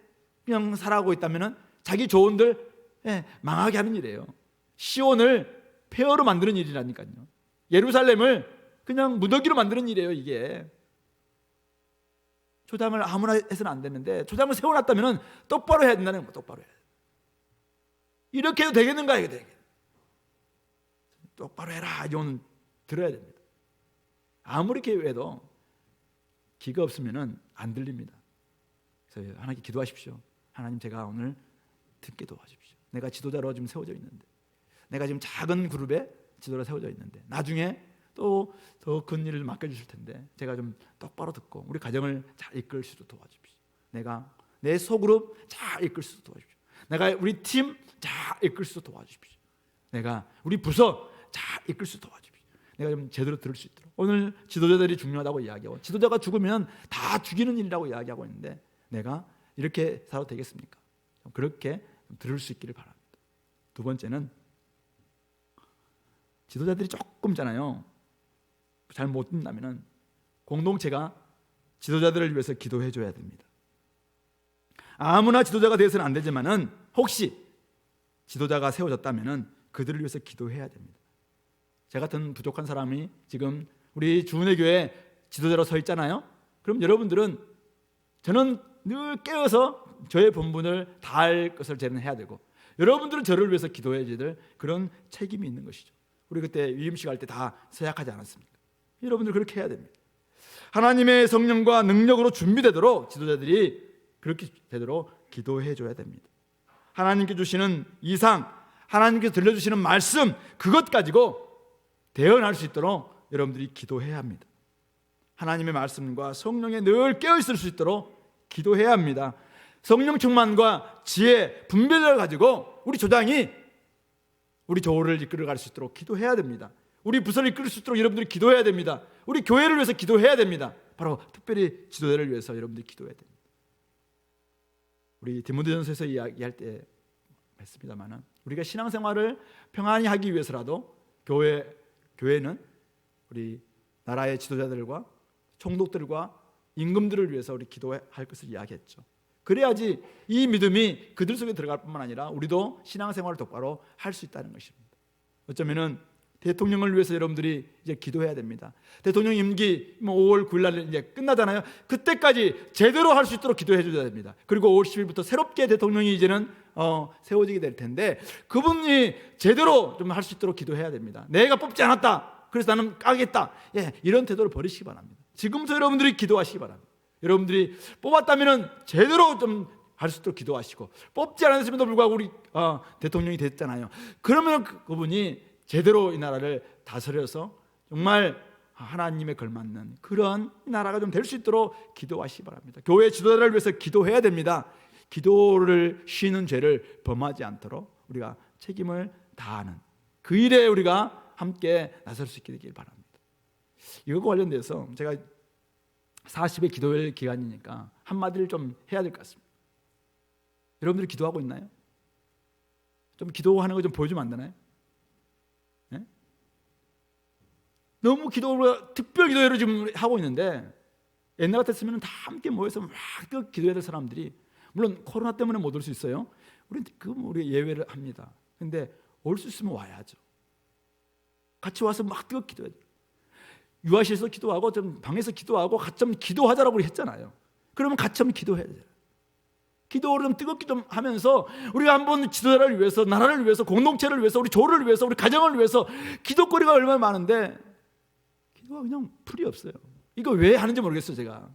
그냥 살아가고 있다면 자기 조언들 망하게 하는 일이에요. 시온을 폐허로 만드는 일이라니까요. 예루살렘을 그냥 무더기로 만드는 일이에요. 이게 조장을 아무나 해서는 안 되는데 조장을 세워놨다면 똑바로 해야 된다는 거. 똑바로 해야 돼. 이렇게 해도 되겠는가? 이게 되게 똑바로 해라. 이건 들어야 됩니다. 아무리 해도 귀가 없으면 안 들립니다. 그래서 하나님께 기도하십시오. 하나님, 제가 오늘 듣게 도와주십시오. 내가 지도자로 지금 세워져 있는데, 내가 지금 작은 그룹에 지도자로 세워져 있는데 나중에 또 더 큰 일을 맡겨주실 텐데 제가 좀 똑바로 듣고 우리 가정을 잘 이끌 수 있도록 도와주십시오. 내가 내 소그룹 잘 이끌 수 있도록 도와주십시오. 내가 우리 팀 잘 이끌 수 있도록 도와주십시오. 내가 우리 부서 잘 이끌 수 있도록 도와주십시오. 내가 좀 제대로 들을 수 있도록. 오늘 지도자들이 중요하다고 이야기하고 지도자가 죽으면 다 죽이는 일이라고 이야기하고 있는데 내가 이렇게 살아도 되겠습니까? 그렇게 들을 수 있기를 바랍니다. 두 번째는 지도자들이 조금잖아요. 잘 못 듣는다면 공동체가 지도자들을 위해서 기도해 줘야 됩니다. 아무나 지도자가 되어서는 안 되지만은 혹시 지도자가 세워졌다면은 그들을 위해서 기도해야 됩니다. 제 같은 부족한 사람이 지금 우리 주은혜 교회 지도자로 서 있잖아요. 그럼 여러분들은 저는 늘 깨어서 저의 본분을 다할 것을 저는 해야 되고 여러분들은 저를 위해서 기도해야 될 그런 책임이 있는 것이죠. 우리 그때 위임식 할 때 다 서약하지 않았습니까? 여러분들 그렇게 해야 됩니다. 하나님의 성령과 능력으로 준비되도록 지도자들이 그렇게 되도록 기도해 줘야 됩니다. 하나님께 주시는 이상, 하나님께서 들려주시는 말씀, 그것 가지고 대언할 수 있도록 여러분들이 기도해야 합니다. 하나님의 말씀과 성령에 늘 깨어있을 수 있도록 기도해야 합니다. 성령 충만과 지혜, 분별을 가지고 우리 조장이 우리 조를 이끌어갈 수 있도록 기도해야 됩니다. 우리 부서를 이끌 수 있도록 여러분들이 기도해야 됩니다. 우리 교회를 위해서 기도해야 됩니다. 바로 특별히 지도자를 위해서 여러분들이 기도해야 됩니다. 우리 디모데전서에서 이야기할 때 했습니다만은 우리가 신앙생활을 평안히 하기 위해서라도 교회는 우리 나라의 지도자들과 총독들과 임금들을 위해서 우리 기도할 것을 이야기했죠. 그래야지 이 믿음이 그들 속에 들어갈 뿐만 아니라 우리도 신앙생활을 똑바로 할 수 있다는 것입니다. 어쩌면은 대통령을 위해서 여러분들이 이제 기도해야 됩니다. 대통령 임기 5월 9일 날 이제 끝나잖아요. 그때까지 제대로 할 수 있도록 기도해 줘야 됩니다. 그리고 5월 10일부터 새롭게 대통령이 이제는 세워지게 될 텐데 그분이 제대로 좀 할 수 있도록 기도해야 됩니다. 내가 뽑지 않았다, 그래서 나는 까겠다, 이런 태도를 버리시기 바랍니다. 지금부터 여러분들이 기도하시기 바랍니다. 여러분들이 뽑았다면 제대로 좀 할 수 있도록 기도하시고, 뽑지 않았음에도 불구하고 우리 대통령이 됐잖아요. 그러면 그분이 제대로 이 나라를 다스려서 정말 하나님에 걸맞는 그런 나라가 좀 될 수 있도록 기도하시기 바랍니다. 교회 지도자를 위해서 기도해야 됩니다. 기도를 쉬는 죄를 범하지 않도록 우리가 책임을 다하는 그 일에 우리가 함께 나설 수 있게 되길 바랍니다. 이것과 관련돼서 제가 40의 기도일 기간이니까 한마디를 좀 해야 될 것 같습니다. 여러분들이 기도하고 있나요? 좀 기도하는 거 좀 보여주면 안 되나요? 네? 너무 기도를 특별 기도회를 지금 하고 있는데 옛날 같았으면 다 함께 모여서 막 기도해야 될 사람들이, 물론 코로나 때문에 못 올 수 있어요. 우리 예외를 합니다. 근데 올 수 있으면 와야죠. 같이 와서 막 기도해야 돼요. 유아실에서 기도하고 좀 방에서 기도하고 같이 좀 기도하자라고 우리 했잖아요. 그러면 같이 좀 기도해야 돼요. 기도를 좀 뜨겁게 좀 하면서 우리가 한번 지도자를 위해서, 나라를 위해서, 공동체를 위해서, 우리 조를 위해서, 우리 가정을 위해서 기도거리가 얼마나 많은데 기도가 그냥 풀이 없어요. 이거 왜 하는지 모르겠어요. 제가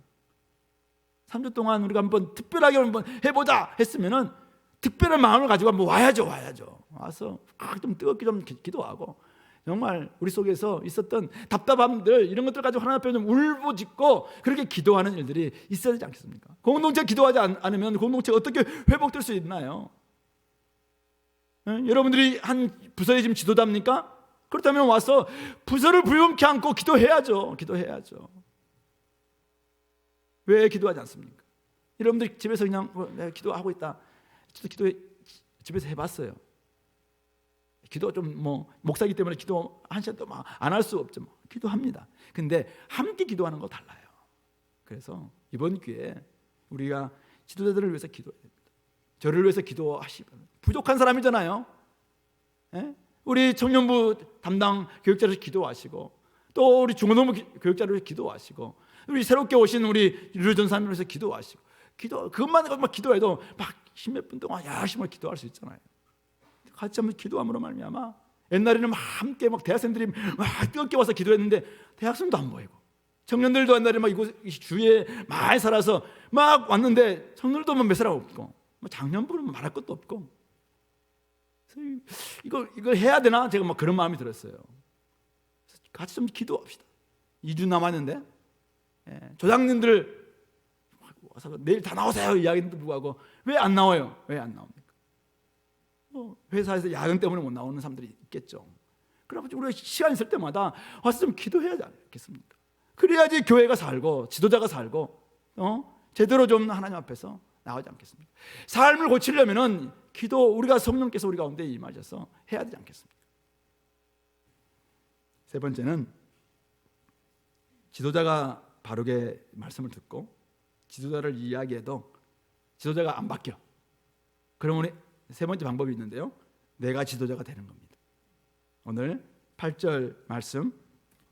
3주 동안 우리가 한번 특별하게 한번 해보자 했으면은 특별한 마음을 가지고 한번 와야죠. 와서 좀 뜨겁게 좀 기도하고 정말 우리 속에서 있었던 답답함들, 이런 것들 가지고 하나님 앞에 좀 울부짖고 그렇게 기도하는 일들이 있어야 되지 않겠습니까? 공동체 기도하지 않으면 공동체가 어떻게 회복될 수 있나요? 여러분들이 한 부서의 지금 지도자입니까? 그렇다면 와서 부서를 불금케 안고 기도해야죠. 왜 기도하지 않습니까? 여러분들 집에서 그냥 내가 기도하고 있다, 집에서 해봤어요. 기도 좀 목사이기 때문에 기도 한 시간 동안 안 할 수 없죠. 기도합니다. 근데 함께 기도하는 거 달라요. 그래서 이번 기회에 우리가 지도자들을 위해서 기도해야 됩니다. 저를 위해서 기도하시기 바랍니다. 부족한 사람이잖아요. 우리 청년부 담당 교육자를 기도하시고, 또 우리 중고등부 교육자를 기도하시고, 우리 새롭게 오신 우리 류전사님을 위해서 기도하시고, 그것만 막 기도해도 막 10몇 분 동안 열심히 기도할 수 있잖아요. 같이 한번 기도함으로 말미암아, 옛날에는 막 함께 막 대학생들이 막 뜨겁게 와서 기도했는데 대학생도 안 보이고, 청년들도 옛날에 막 이곳 주위에 많이 살아서 막 왔는데 청년들도 몇 사람 없고, 장년부는 말할 것도 없고, 이걸 해야 되나? 제가 막 그런 마음이 들었어요. 같이 좀 기도합시다. 2주 남았는데 조장님들 와서 내일 다 나오세요 이야기도 불구하고 왜 안 나와요? 왜 안 나옵니까? 회사에서 야근 때문에 못 나오는 사람들이 있겠죠. 그래서 우리가 시간 있을 때마다 와서 좀 기도해야 하지 않겠습니까? 그래야지 교회가 살고 지도자가 살고 제대로 좀 하나님 앞에서 나오지 않겠습니까? 삶을 고치려면은 기도, 우리가 성령께서 우리 가운데 임하셔서 해야 되지 않겠습니까? 세 번째는 지도자가 바르게 말씀을 듣고 지도자를 이야기해도 지도자가 안 바뀌어. 그러면 세 번째 방법이 있는데요, 내가 지도자가 되는 겁니다. 오늘 8절 말씀,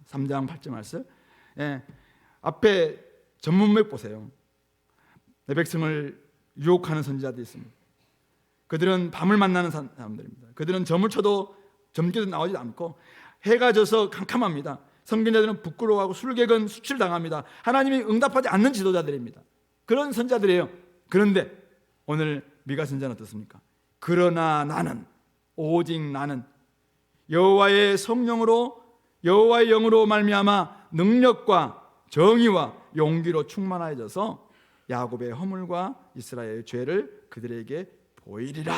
3장 8절 말씀, 앞에 전문맥 보세요. 내 백성을 유혹하는 선지자들이 있습니다. 그들은 밤을 만나는 사람들입니다. 그들은 점을 쳐도 점괘도 나오지 않고 해가 져서 캄캄합니다. 선견자들은 부끄러워하고 술객은 수치를 당합니다. 하나님이 응답하지 않는 지도자들입니다. 그런 선지자들이에요. 그런데 오늘 미가 선지자는 어떻습니까? 그러나 나는, 오직 나는 여호와의 성령으로, 여호와의 영으로 말미암아 능력과 정의와 용기로 충만하여져서 야곱의 허물과 이스라엘의 죄를 그들에게 보이리라.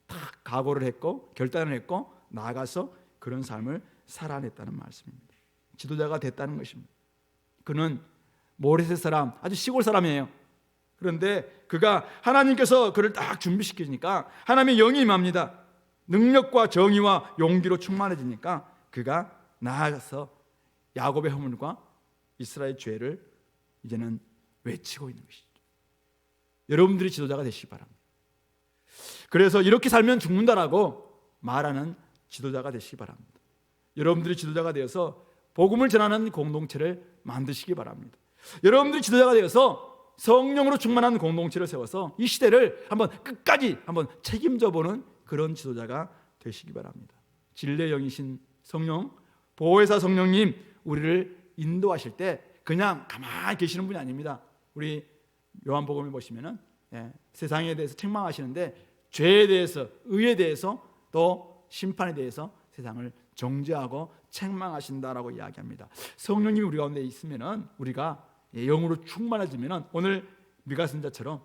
딱 각오를 했고 결단을 했고 나아가서 그런 삶을 살아냈다는 말씀입니다. 지도자가 됐다는 것입니다. 그는 모레셋 사람, 아주 시골 사람이에요. 그런데 그가 하나님께서 그를 딱 준비시키니까 하나님의 영이 임합니다. 능력과 정의와 용기로 충만해지니까 그가 나아가서 야곱의 허물과 이스라엘의 죄를 이제는 외치고 있는 것이죠. 여러분들이 지도자가 되시기 바랍니다. 그래서 이렇게 살면 죽는다라고 말하는 지도자가 되시기 바랍니다. 여러분들이 지도자가 되어서 복음을 전하는 공동체를 만드시기 바랍니다. 여러분들이 지도자가 되어서 성령으로 충만한 공동체를 세워서 이 시대를 한번 끝까지 한번 책임져 보는 그런 지도자가 되시기 바랍니다. 진리의 영이신 성령, 보혜사 성령님, 우리를 인도하실 때 그냥 가만히 계시는 분이 아닙니다. 우리 요한복음에 보시면은 세상에 대해서 책망하시는데 죄에 대해서, 의에 대해서, 또 심판에 대해서 세상을 정죄하고 책망하신다라고 이야기합니다. 성령님이 우리 가운데 있으면은 우리가 영으로 충만해지면은 오늘 미가 선자처럼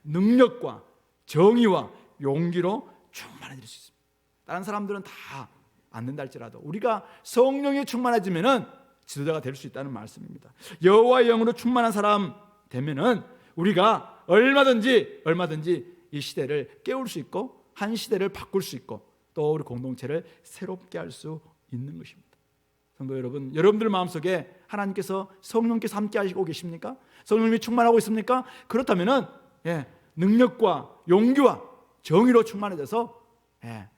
능력과 정의와 용기로 충만해질 수 있습니다. 다른 사람들은 다 안 된다 할지라도 우리가 성령에 충만해지면은 지도자가 될 수 있다는 말씀입니다. 여호와의 영으로 충만한 사람 되면은 우리가 얼마든지 이 시대를 깨울 수 있고 한 시대를 바꿀 수 있고 또 우리 공동체를 새롭게 할 수 있는 것입니다. 성도 여러분, 여러분들 마음속에 하나님께서 성령께서 함께 하시고 계십니까? 성령님이 충만하고 있습니까? 그렇다면은 능력과 용기와 정의로 충만해져서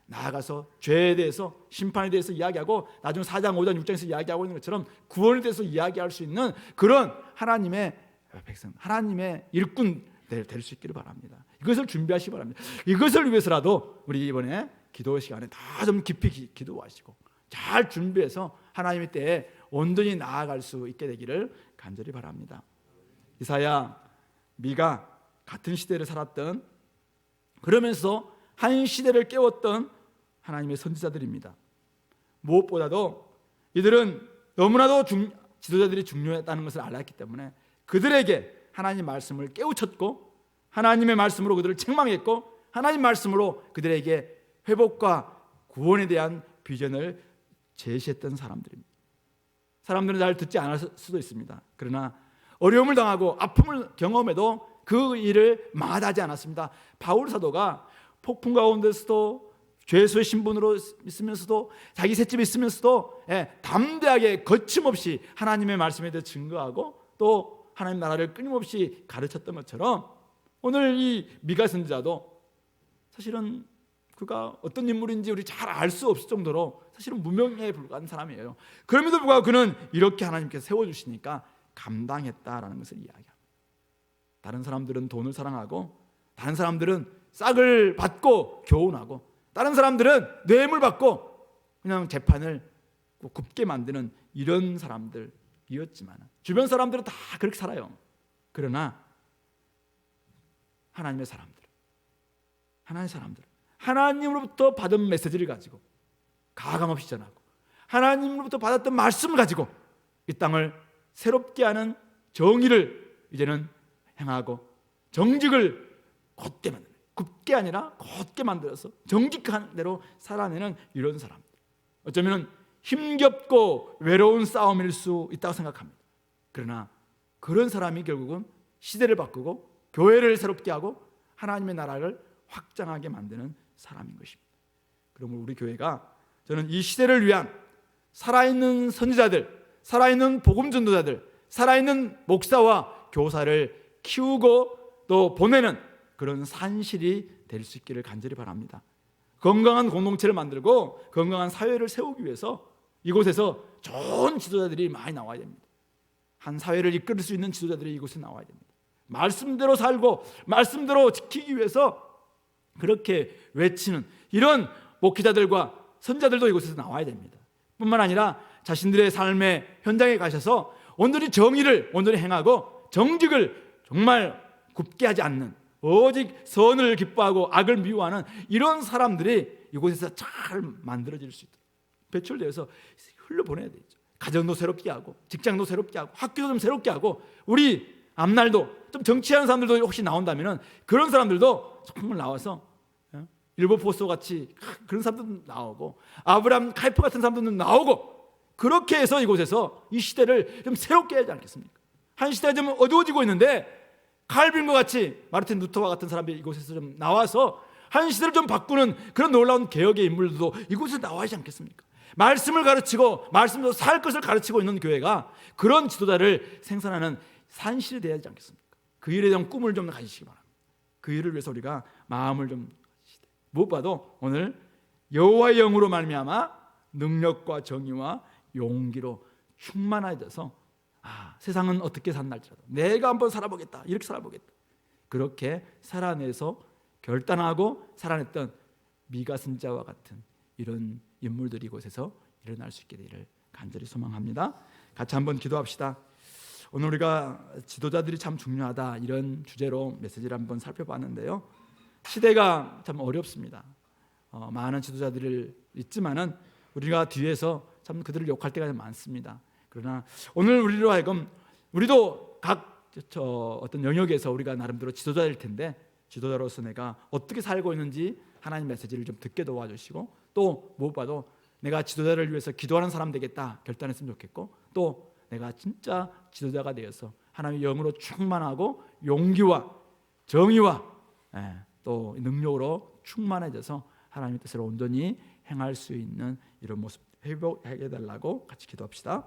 나아가서 죄에 대해서, 심판에 대해서 이야기하고 나중 4장, 5장, 6장에서 이야기하고 있는 것처럼 구원에 대해서 이야기할 수 있는 그런 하나님의 백성, 하나님의 일꾼 될 수 있기를 바랍니다. 이것을 준비하시기 바랍니다. 이것을 위해서라도 우리 이번에 기도 시간에 다 좀 깊이 기도하시고 잘 준비해서 하나님의 때에 온전히 나아갈 수 있게 되기를 간절히 바랍니다. 이사야, 미가 같은 시대를 살았던, 그러면서 한 시대를 깨웠던 하나님의 선지자들입니다. 무엇보다도 이들은 너무나도 지도자들이 중요했다는 것을 알았기 때문에 그들에게 하나님 말씀을 깨우쳤고 하나님의 말씀으로 그들을 책망했고 하나님 말씀으로 그들에게 회복과 구원에 대한 비전을 제시했던 사람들입니다. 사람들은 잘 듣지 않을 수도 있습니다. 그러나 어려움을 당하고 아픔을 경험해도 그 일을 마다하지 않았습니다. 바울 사도가 폭풍 가운데서도 죄수의 신분으로 있으면서도 자기 셋집에 있으면서도 담대하게 거침없이 하나님의 말씀에 대해 증거하고 또 하나님 나라를 끊임없이 가르쳤던 것처럼 오늘 이 미가 선지자도 사실은 그가 어떤 인물인지 우리 잘 알 수 없을 정도로 사실은 무명에 불과한 사람이에요. 그럼에도 불구하고 그는 이렇게 하나님께서 세워주시니까 감당했다라는 것을 이야기합니다. 다른 사람들은 돈을 사랑하고 다른 사람들은 싹을 받고 교훈하고 다른 사람들은 뇌물 받고 그냥 재판을 굽게 만드는 이런 사람들이었지만 주변 사람들은 다 그렇게 살아요. 그러나 하나님의 사람들 하나님으로부터 받은 메시지를 가지고 가감없이 전하고 하나님으로부터 받았던 말씀을 가지고 이 땅을 새롭게 하는 정의를 이제는 행하고 정직을 곧게 만드는, 굽게 아니라 곧게 만들어서 정직한 대로 살아내는 이런 사람들, 어쩌면 힘겹고 외로운 싸움일 수 있다고 생각합니다. 그러나 그런 사람이 결국은 시대를 바꾸고 교회를 새롭게 하고 하나님의 나라를 확장하게 만드는 사람인 것입니다. 그러면 우리 교회가, 저는 이 시대를 위한 살아있는 선지자들, 살아있는 복음 전도자들, 살아있는 목사와 교사를 키우고 또 보내는 그런 산실이 될 수 있기를 간절히 바랍니다. 건강한 공동체를 만들고 건강한 사회를 세우기 위해서 이곳에서 좋은 지도자들이 많이 나와야 됩니다. 한 사회를 이끌 수 있는 지도자들이 이곳에 나와야 됩니다. 말씀대로 살고 말씀대로 지키기 위해서 그렇게 외치는 이런 목회자들과 선자들도 이곳에서 나와야 됩니다. 뿐만 아니라 자신들의 삶의 현장에 가셔서 온전히 정의를 온전히 행하고 정직을 정말 굽게 하지 않는, 오직 선을 기뻐하고 악을 미워하는 이런 사람들이 이곳에서 잘 만들어질 수 있도록 배출되어서 흘려보내야 되죠. 가정도 새롭게 하고 직장도 새롭게 하고 학교도 좀 새롭게 하고 우리 앞날도 좀 정치하는 사람들도 혹시 나온다면 그런 사람들도 정말 나와서 일보포스토 같이 그런 사람들도 나오고 아브라함 카이프 같은 사람들도 나오고 그렇게 해서 이곳에서 이 시대를 좀 새롭게 하지 않겠습니까? 한 시대가 좀 어두워지고 있는데 칼빈과 같이 마르틴 루터와 같은 사람들이 이곳에서 좀 나와서 한 시대를 좀 바꾸는 그런 놀라운 개혁의 인물들도 이곳에 나와 있지 않겠습니까? 말씀을 가르치고 말씀으로 살 것을 가르치고 있는 교회가 그런 지도자를 생산하는 산실이 되어야 하지 않겠습니까? 그 일에 대한 꿈을 좀 가지시기 바랍니다. 그 일을 위해서 우리가 마음을 좀 무엇보다도 오늘 여호와의 영으로 말미암아 능력과 정의와 용기로 충만해져서 세상은 어떻게 산날지라도 내가 한번 살아보겠다, 이렇게 살아보겠다, 그렇게 살아내서 결단하고 살아냈던 미가 선지자와 같은 이런 인물들이 이곳에서 일어날 수 있게 되기를 간절히 소망합니다. 같이 한번 기도합시다. 오늘 우리가 지도자들이 참 중요하다, 이런 주제로 메시지를 한번 살펴봤는데요. 시대가 참 어렵습니다. 많은 지도자들을 있지만은 우리가 뒤에서 참 그들을 욕할 때가 많습니다. 그러나 오늘 우리로 하여금 우리도 각 어떤 영역에서 우리가 나름대로 지도자일 텐데, 지도자로서 내가 어떻게 살고 있는지 하나님 메시지를 좀 듣게 도와주시고, 또 무엇보다도 내가 지도자를 위해서 기도하는 사람 되겠다 결단했으면 좋겠고, 또 내가 진짜 지도자가 되어서 하나님의 영으로 충만하고 용기와 정의와 또 능력으로 충만해져서 하나님의 뜻을 온전히 행할 수 있는 이런 모습 회복하게 해달라고 같이 기도합시다.